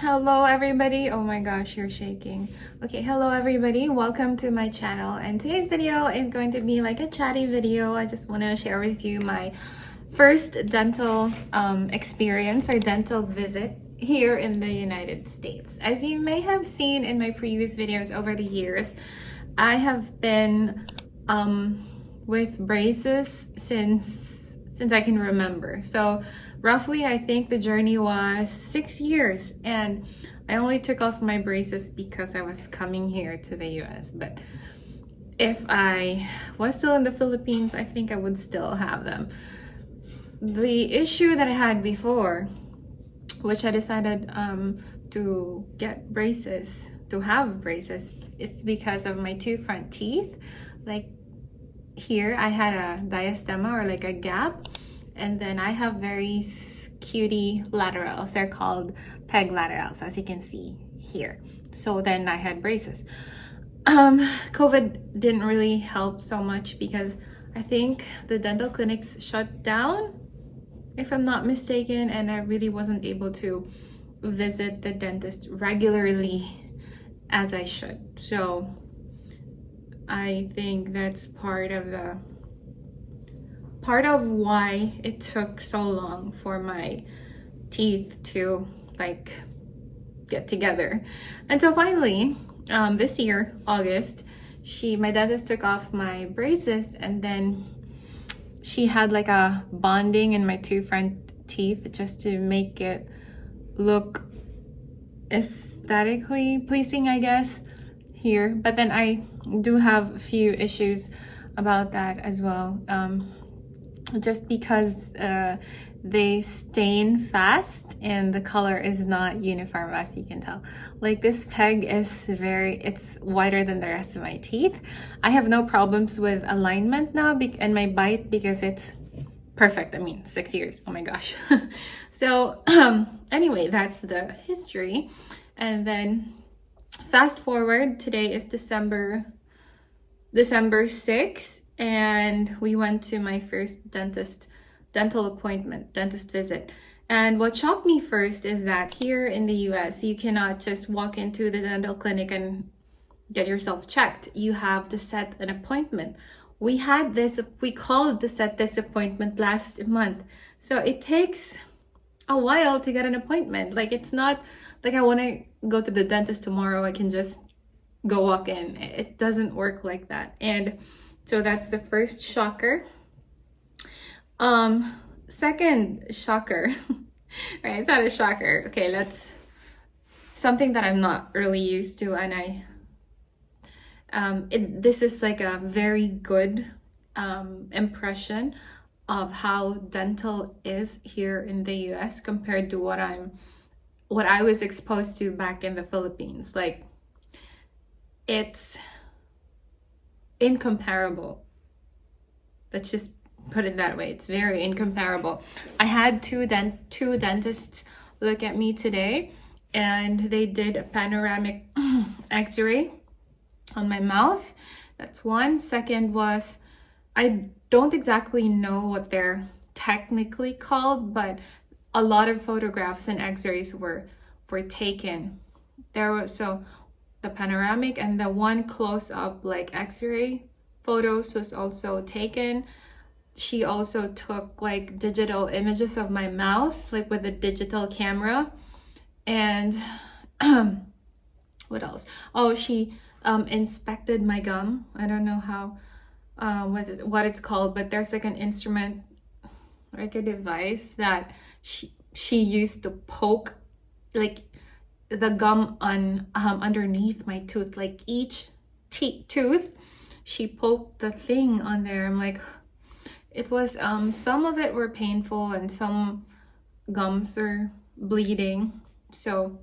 Hello everybody. Oh my gosh, you're shaking. Okay, hello everybody. Welcome to my channel. And today's video is going to be like a chatty video. I just want to share with you my first dental experience or dental visit here in the United States. As you may have seen in my previous videos over the years, I have been with braces since I can remember. So roughly, I think the journey was 6 years, and I only took off my braces because I was coming here to the US. But if I was still in the Philippines, I think I would still have them. The issue that I had before, which I decided to get braces, to have braces, is because of my two front teeth. Like here, I had a diastema, or like a gap. And then I have very cutie laterals. They're called peg laterals, as you can see here. So then I had braces. COVID didn't really help so much because I think the dental clinics shut down, if I'm not mistaken, and I really wasn't able to visit the dentist regularly as I should. So I think that's part of why it took so long for my teeth to like get together. And so finally, this year, August, my dentist took off my braces, and then she had like a bonding in my two front teeth just to make it look aesthetically pleasing, I guess, here. But then I do have a few issues about that as well. Just because they stain fast and the color is not uniform, as you can tell. Like this peg is it's wider than the rest of my teeth. I have no problems with alignment now and my bite because it's perfect. I mean, 6 years, oh my gosh. So anyway, that's the history. And then fast forward, today is December 6th. And we went to my first dentist visit. And what shocked me first is that here in the US, you cannot just walk into the dental clinic and get yourself checked. You have to set an appointment. We called to set this appointment last month. So it takes a while to get an appointment. Like, it's not like I want to go to the dentist tomorrow, I can just go walk in. It doesn't work like that. And so that's the first shocker. Second shocker, right? It's not a shocker. Okay, that's something that I'm not really used to, and this is like a very good impression of how dental is here in the US compared to what I was exposed to back in the Philippines. Like, it's incomparable. Let's just put it that way. It's very incomparable. I had two dentists look at me today, and they did a panoramic x-ray on my mouth. That's one. Second was, I don't exactly know what they're technically called, but a lot of photographs and x-rays were taken. The panoramic and the one close-up like x-ray photos was also taken. She also took like digital images of my mouth, like with a digital camera. And what else? Oh, she inspected my gum. I don't know how what it's called, but there's like an instrument, like a device that she used to poke like the gum on underneath my tooth. Like each tooth, she poked the thing on there. I'm like, it was some of it were painful and some gums are bleeding. So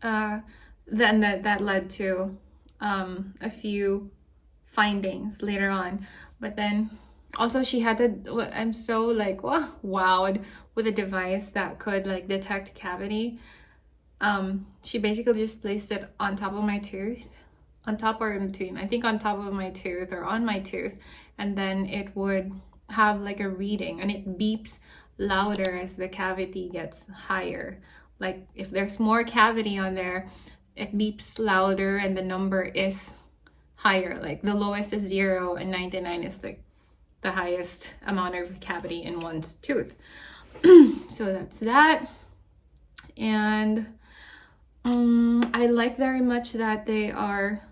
then that led to a few findings later on. But then also she had I'm so like wowed with a device that could like detect cavity. She basically just placed it on top of my tooth, on top or in between, I think on top of my tooth or on my tooth, and then it would have like a reading, and it beeps louder as the cavity gets higher. Like if there's more cavity on there, it beeps louder and the number is higher. Like the lowest is 0 and 99 is like the highest amount of cavity in one's tooth. So that's that. And I like very much that they are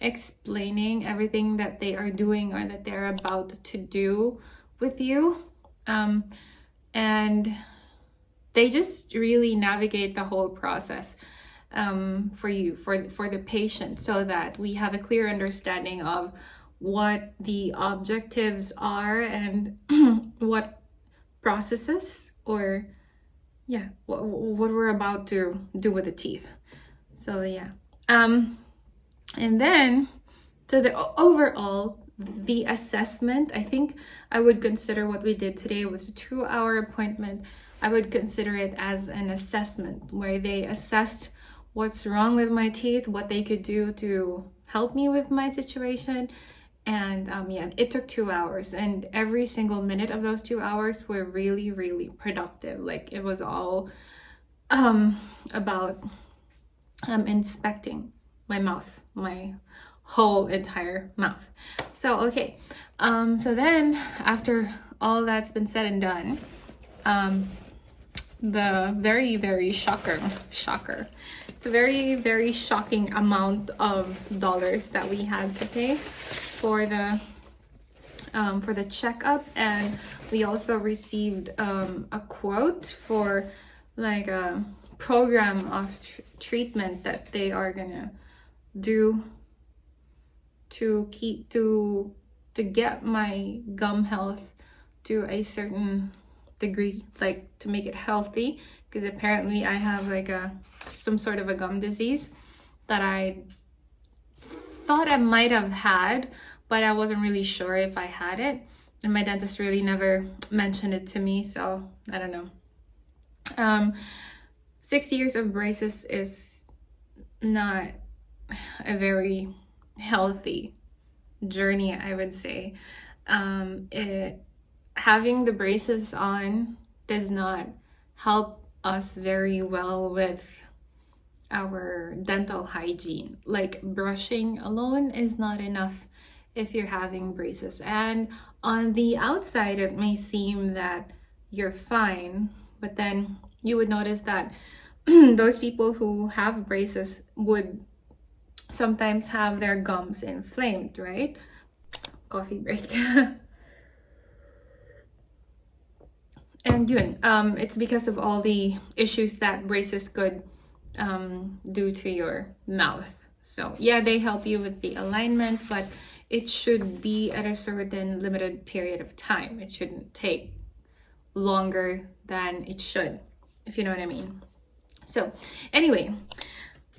explaining everything that they are doing or that they're about to do with you. And they just really navigate the whole process for you, for the patient, so that we have a clear understanding of what the objectives are and what processes or what we're about to do with the teeth. So and then so the overall, the assessment, I think I would consider what we did today was a 2-hour appointment. I would consider it as an assessment where they assessed what's wrong with my teeth, what they could do to help me with my situation. And it took 2 hours, and every single minute of those 2 hours were really, really productive. Like it was all about inspecting my mouth, my whole entire mouth. So okay, so then after all that's been said and done, the very, very shocker, it's a very, very shocking amount of dollars that we had to pay for the checkup. And we also received a quote for like a program of treatment that they are gonna do to get my gum health to a certain degree, like to make it healthy, because apparently I have like some sort of a gum disease that I thought I might have had, but I wasn't really sure if I had it, and my dentist really never mentioned it to me, so I don't know. 6 years of braces is not a very healthy journey, I would say. Having the braces on does not help us very well with our dental hygiene. Like brushing alone is not enough if you're having braces. And on the outside, it may seem that you're fine, but then you would notice that those people who have braces would sometimes have their gums inflamed, right? Coffee break. And it's because of all the issues that braces could do to your mouth. So yeah, they help you with the alignment, but it should be at a certain limited period of time. It shouldn't take longer than it should, if you know what I mean. So anyway,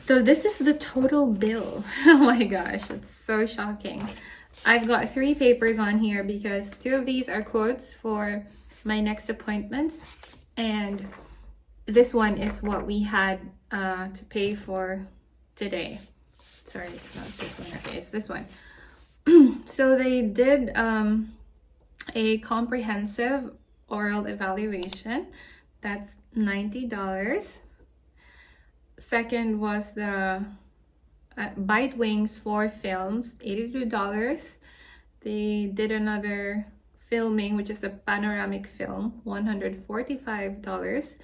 so this is the total bill. Oh my gosh, it's so shocking. I've got 3 papers on here because 2 of these are quotes for my next appointments, and this one is what we had to pay for today. Sorry, it's not this one. Okay, it's this one. So they did a comprehensive oral evaluation. That's $90. Second was the bite wings 4 films, $82. They did another filming, which is a panoramic film, $145.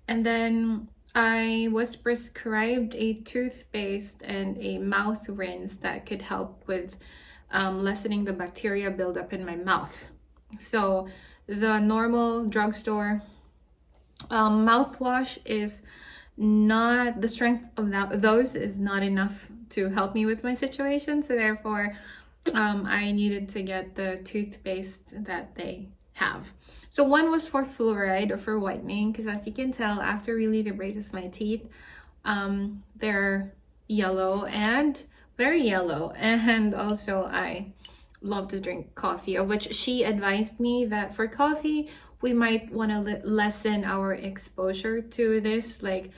And then I was prescribed a toothpaste and a mouth rinse that could help with lessening the bacteria buildup in my mouth. So the normal drugstore mouthwash is not, the strength of those is not enough to help me with my situation. So therefore, I needed to get the toothpaste that they have. So one was for fluoride or for whitening, because as you can tell, after we leave the braces, my teeth, they're yellow and very yellow. And also I love to drink coffee, of which she advised me that for coffee, we might want to lessen our exposure to this. Like,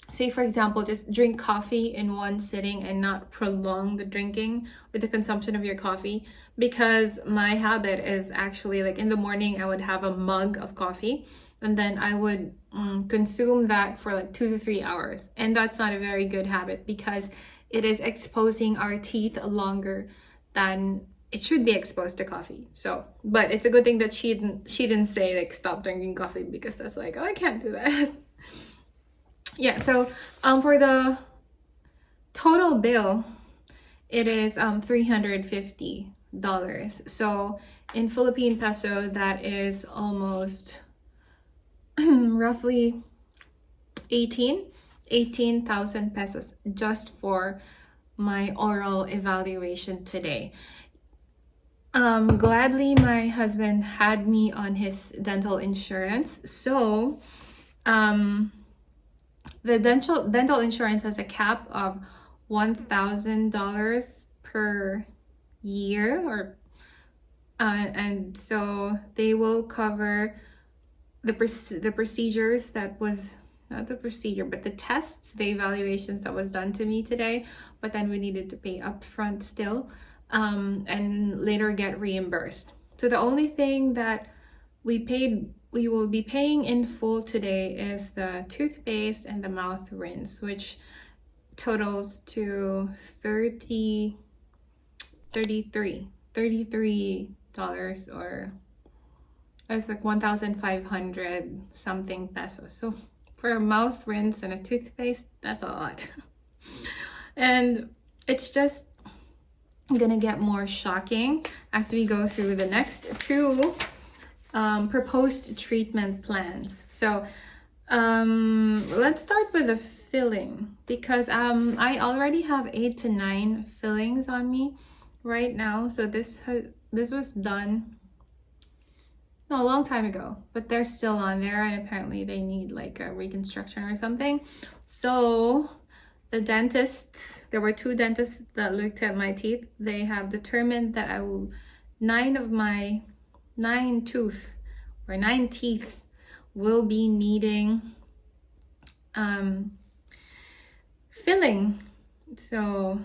say for example, just drink coffee in one sitting and not prolong the drinking or the consumption of your coffee, because my habit is actually like in the morning I would have a mug of coffee and then I would consume that for like 2 to 3 hours, and that's not a very good habit because it is exposing our teeth longer than it should be exposed to coffee. So, but it's a good thing that she didn't say like stop drinking coffee, because that's like, oh, I can't do that. Yeah, so for the total bill, it is $350. So in Philippine peso, that is almost roughly 18,000 pesos just for my oral evaluation today. Gladly my husband had me on his dental insurance. So the dental insurance has a cap of $1,000 per year, or and so they will cover the procedures that was not the procedure, but the tests, the evaluations that was done to me today, but then we needed to pay upfront still, and later get reimbursed. So the only thing that we will be paying in full today is the toothpaste and the mouth rinse, which totals to $33, or it's like 1,500 something pesos. So for a mouth rinse and a toothpaste, that's a lot. And it's just gonna get more shocking as we go through the next two proposed treatment plans. So let's start with the filling, because I already have 8 to 9 fillings on me right now. So this was done a long time ago, but they're still on there, and apparently they need like a reconstruction or something. So the dentists, there were 2 dentists that looked at my teeth. They have determined that 9 of my 9 teeth will be needing filling. So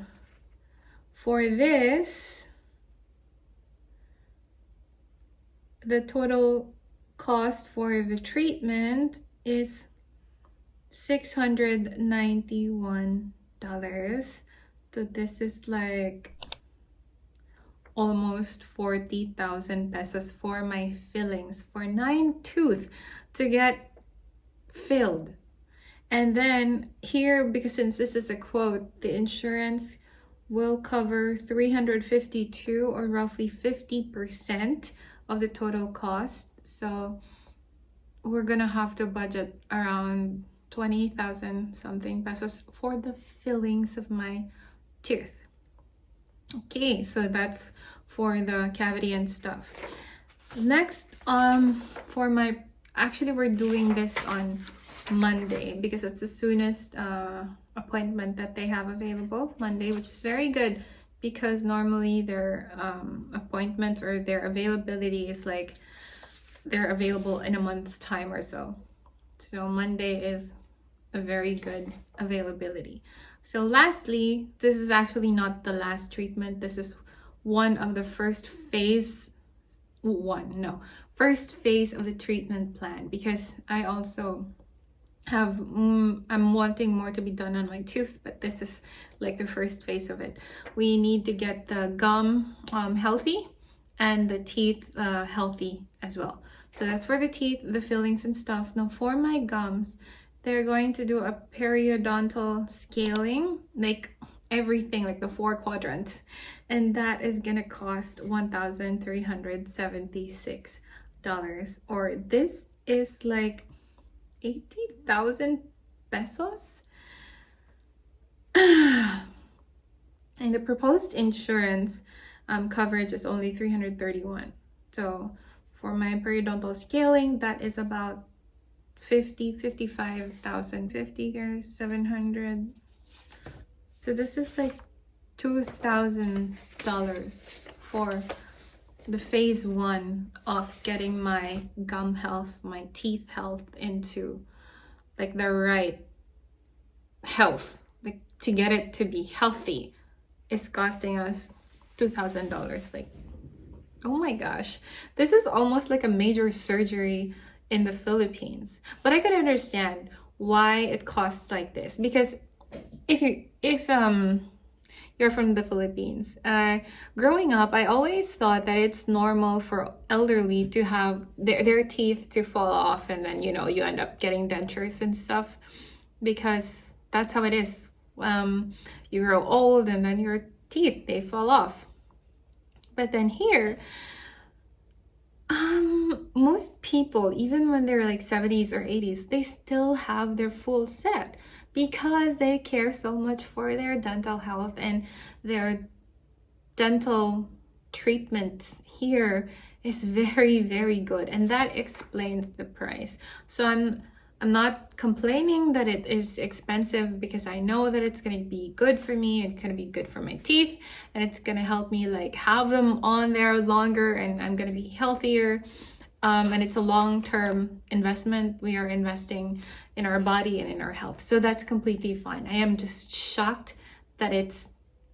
for this, the total cost for the treatment is $691. So this is like almost 40,000 pesos for my fillings for 9 tooth to get filled. And then here, because since this is a quote, the insurance will cover 352, or roughly 50% of the total cost. So we're gonna have to budget around 20,000 something pesos for the fillings of my tooth. Okay, so that's for the cavity and stuff. Next, for my, actually we're doing this on Monday because it's the soonest appointment that they have available, Monday, which is very good because normally their appointments or their availability is like they're available in a month's time or so. So Monday is a very good availability. So lastly, this is actually not the last treatment. This is one of the first phase of the treatment plan, because I also have I'm wanting more to be done on my tooth, but this is like the first phase of it. We need to get the gum healthy and the teeth healthy as well. So that's for the teeth, the fillings and stuff. Now for my gums, they're going to do a periodontal scaling, like everything, like the 4 quadrants, and that is gonna cost $1,376, or this is like 80,000 pesos. And the proposed insurance coverage is only 331. So for my periodontal scaling, that is about 55,000, 50 or 700. So this is like $2,000 for the phase 1 of getting my gum health, my teeth health into like the right health, like to get it to be healthy, is costing us $2,000. Like, oh my gosh, this is almost like a major surgery in the Philippines. But I can understand why it costs like this, because if you're from the Philippines, growing up, I always thought that it's normal for elderly to have their teeth to fall off, and then you end up getting dentures and stuff, because that's how it is. You grow old and then your teeth, they fall off. But then here, most people, even when they're like 70s or 80s, they still have their full set because they care so much for their dental health, and their dental treatment here is very, very good, and that explains the price. So I'm not complaining that it is expensive, because I know that it's going to be good for me, it's going to be good for my teeth, and it's going to help me like have them on there longer, and I'm going to be healthier. And it's a long-term investment. We are investing in our body and in our health. So that's completely fine. I am just shocked that it's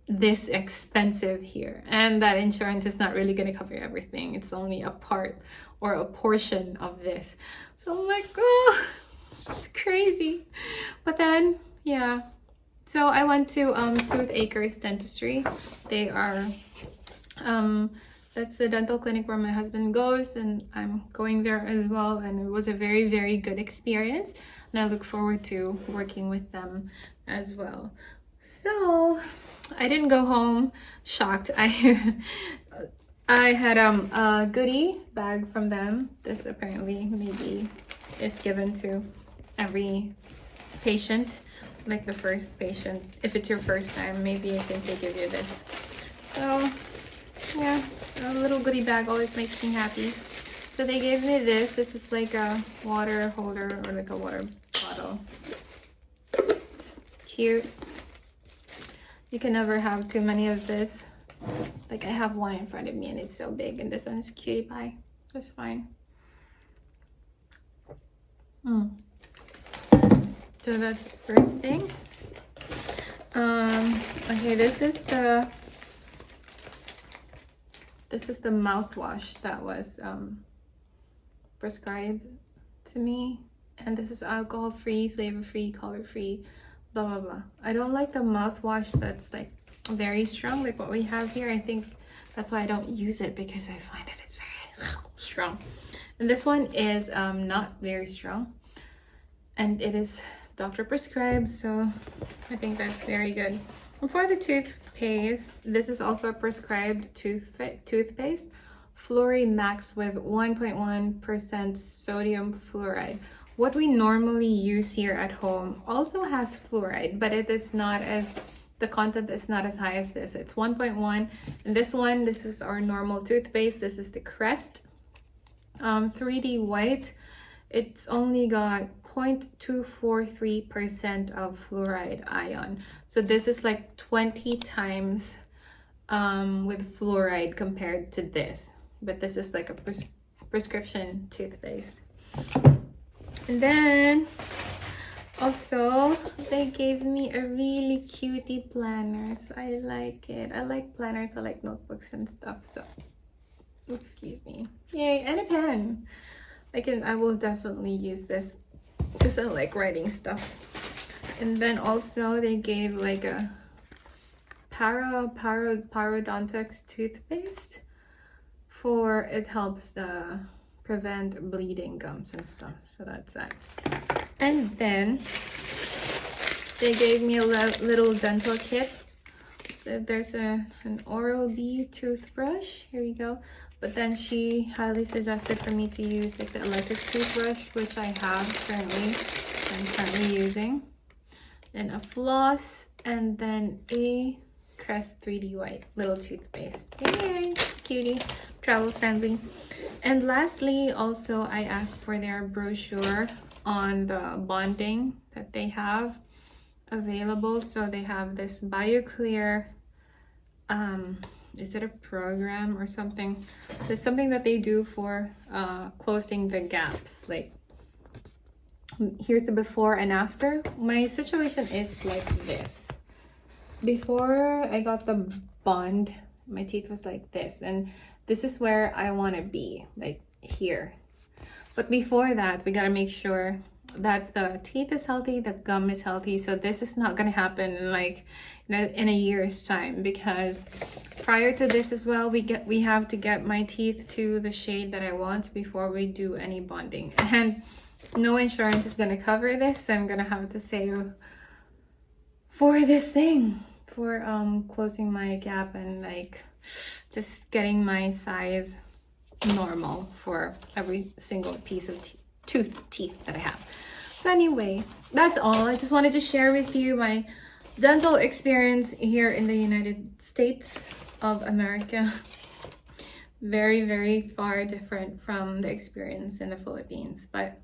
this expensive here, and that insurance is not really going to cover everything. It's only a part or a portion of this. So I'm like, oh, it's crazy. But then, yeah. So I went to Tooth Acres Dentistry. They are... that's the dental clinic where my husband goes, and I'm going there as well, and it was a very, very good experience, and I look forward to working with them as well. So I didn't go home shocked. I had a goodie bag from them. This apparently maybe is given to every patient, like the first patient. If it's your first time, maybe I think they give you this. So yeah, a little goodie bag always makes me happy. So they gave me this. This is like a water holder, or like a water bottle. Cute. You can never have too many of this. Like I have one in front of me and it's so big, and this one is cutie pie. That's fine. So that's the first thing. Okay, this is the mouthwash that was prescribed to me, and this is alcohol-free, flavor-free, color-free, blah blah blah. I don't like the mouthwash that's like very strong, like what we have here. I think that's why I don't use it, because I find that it's very strong. And this one is not very strong, and it is doctor prescribed, so I think that's very good. And for the toothpaste, this is also a prescribed toothpaste, Max with 1.1% sodium fluoride. What we normally use here at home also has fluoride, but it is not as, the content is not as high as this. It's 1.1, and this is our normal toothpaste. This is the Crest 3D white. It's only got 0.243% of fluoride ion. So this is like 20 times with fluoride compared to this. But this is like a prescription toothpaste. And then also they gave me a really cutie planner. So I like it. I like planners. I like notebooks and stuff. So excuse me. Yay, and a pen. I will definitely use this because I like writing stuff. And then also they gave like a parodontax toothpaste for, it helps prevent bleeding gums and stuff. So that's that. And then they gave me a little dental kit. So there's an Oral-B toothbrush. Here we go. But then she highly suggested for me to use like the electric toothbrush, which I have currently. I'm currently using. And a floss, and then a Crest 3D white little toothpaste. Yay, it's cutie, travel friendly. And lastly, also I asked for their brochure on the bonding that they have available. So they have this BioClear, is it a program or something? It's something that they do for closing the gaps, like here's the before and after. My situation is like this. Before I got the bond, my teeth was like this, and this is where I want to be, like here. But before that, we got to make sure that the teeth is healthy, the gum is healthy. So this is not going to happen like in a year's time, because prior to this as well, we have to get my teeth to the shade that I want before we do any bonding. And no insurance is going to cover this, so I'm going to have to save for this thing, for closing my gap and like just getting my size normal for every single piece of teeth that I have. So anyway, that's all. I just wanted to share with you my dental experience here in the United States of America. Very, very far different from the experience in the Philippines. But,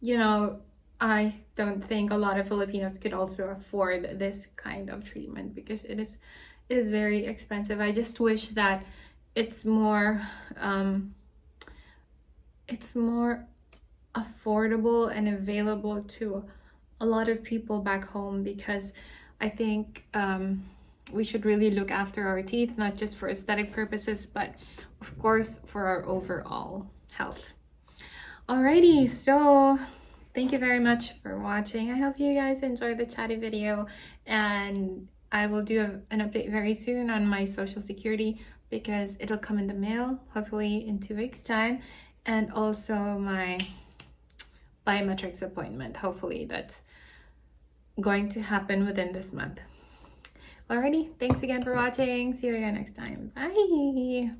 you know, I don't think a lot of Filipinos could also afford this kind of treatment because it is very expensive. I just wish that it's more affordable and available to a lot of people back home, because I think we should really look after our teeth, not just for aesthetic purposes, but of course for our overall health. Alrighty, so thank you very much for watching. I hope you guys enjoyed the chatty video, and I will do an update very soon on my social security, because it'll come in the mail hopefully in 2 weeks time, and also my biometrics appointment, hopefully that's going to happen within this month. Alrighty, thanks again for watching. See you again next time. Bye.